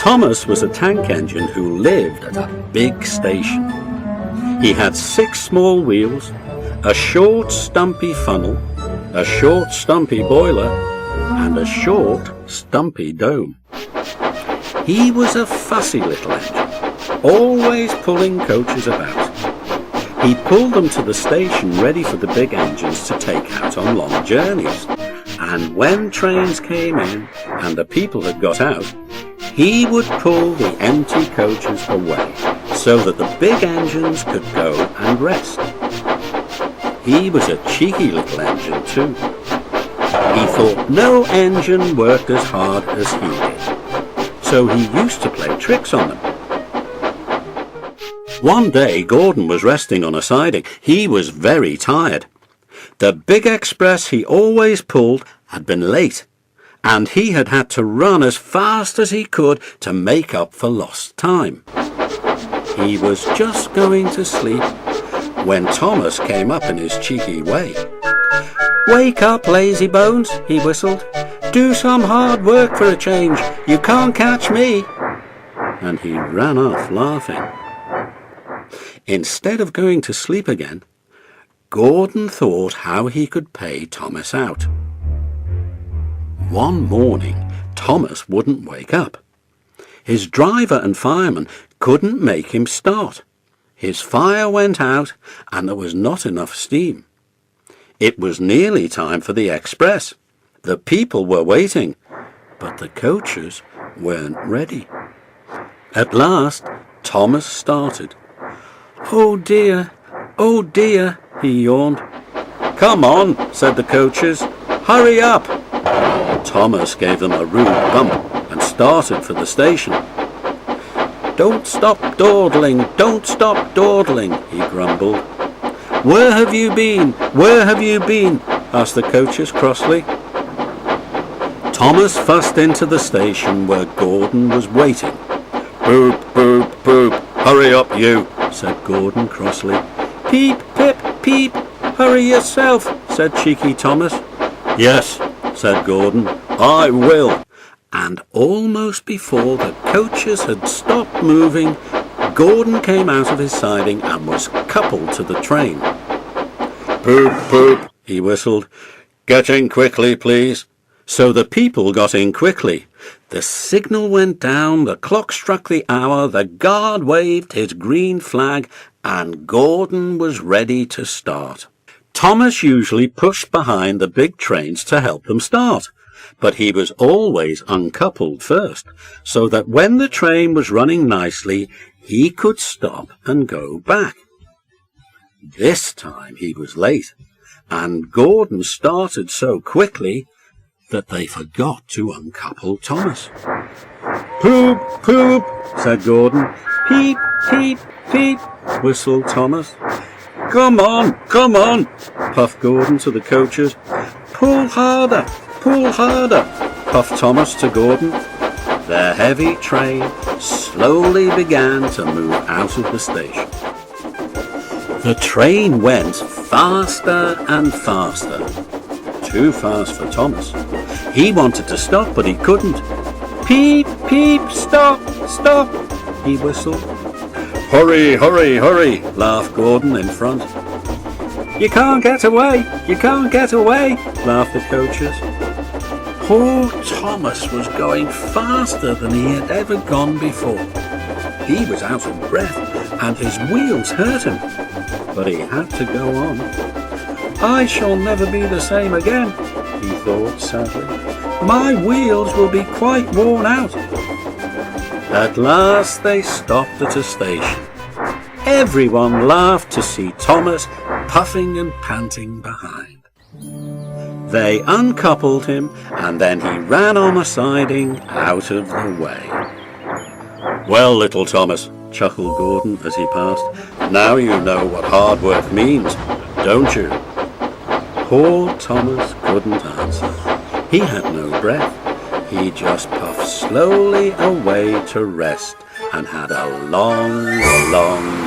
Thomas was a tank engine who lived at a big station. He had 6 small wheels, a short stumpy funnel, a short stumpy boiler, and a short stumpy dome. He was a fussy little engine, always pulling coaches about. He pulled them to the station ready for the big engines to take out on long journeys. And when trains came in and the people had got out, he would pull the empty coaches away so that the big engines could go and rest. He was a cheeky little engine too. He thought no engine worked as hard as he did, so he used to play tricks on them. One day Gordon was resting on a siding. He was very tired. The big express he always pulled had been late, and he had had to run as fast as he could to make up for lost time. He was just going to sleep when Thomas came up in his cheeky way. "Wake up, lazy bones," he whistled. "Do some hard work for a change. You can't catch me." And he ran off laughing. Instead of going to sleep again, Gordon thought how he could pay Thomas out. One morning, Thomas wouldn't wake up. His driver and fireman couldn't make him start. His fire went out and there was not enough steam. It was nearly time for the express. The people were waiting, but the coaches weren't ready. At last, Thomas started. "Oh dear, he yawned. "Come on," said the coaches. "Hurry up." Thomas gave them a rude bump and started for the station. "Don't stop dawdling, don't stop dawdling," he grumbled. "Where have you been? Where have you been?" asked the coaches crossly. Thomas fussed into the station where Gordon was waiting. "Boop, boop, boop, hurry up you," said Gordon crossly. "Peep, pip, peep, hurry yourself," said cheeky Thomas. "Yes," said Gordon, "I will." And almost before the coaches had stopped moving, Gordon came out of his siding and was coupled to the train. "Poop, poop," he whistled. "Get in quickly, please." So the people got in quickly. The signal went down, the clock struck the hour, the guard waved his green flag, and Gordon was ready to start. Thomas usually pushed behind the big trains to help them start, but he was always uncoupled first, so that when the train was running nicely, he could stop and go back. This time he was late, and Gordon started so quickly that they forgot to uncouple Thomas. "Poop, poop," said Gordon. "Peep, peep, peep," whistled Thomas. Come on, puffed Gordon to the coaches. Pull harder, puffed Thomas to Gordon. Their heavy train slowly began to move out of the station. The train went faster and faster. Too fast for Thomas. He wanted to stop, but he couldn't. "Peep, peep, stop, stop," he whistled. "Hurry, hurry, hurry," laughed Gordon in front. "You can't get away, you can't get away," laughed the coaches. Poor Thomas was going faster than he had ever gone before. He was out of breath and his wheels hurt him, but he had to go on. "I shall never be the same again," he thought sadly. "My wheels will be quite worn out." At last they stopped at a station. Everyone laughed to see Thomas puffing and panting behind. They uncoupled him, and then he ran on a siding out of the way. "Well, little Thomas," chuckled Gordon as he passed, "now you know what hard work means, don't you?" Poor Thomas couldn't answer. He had no breath. He just puffed slowly away to rest and had a long, long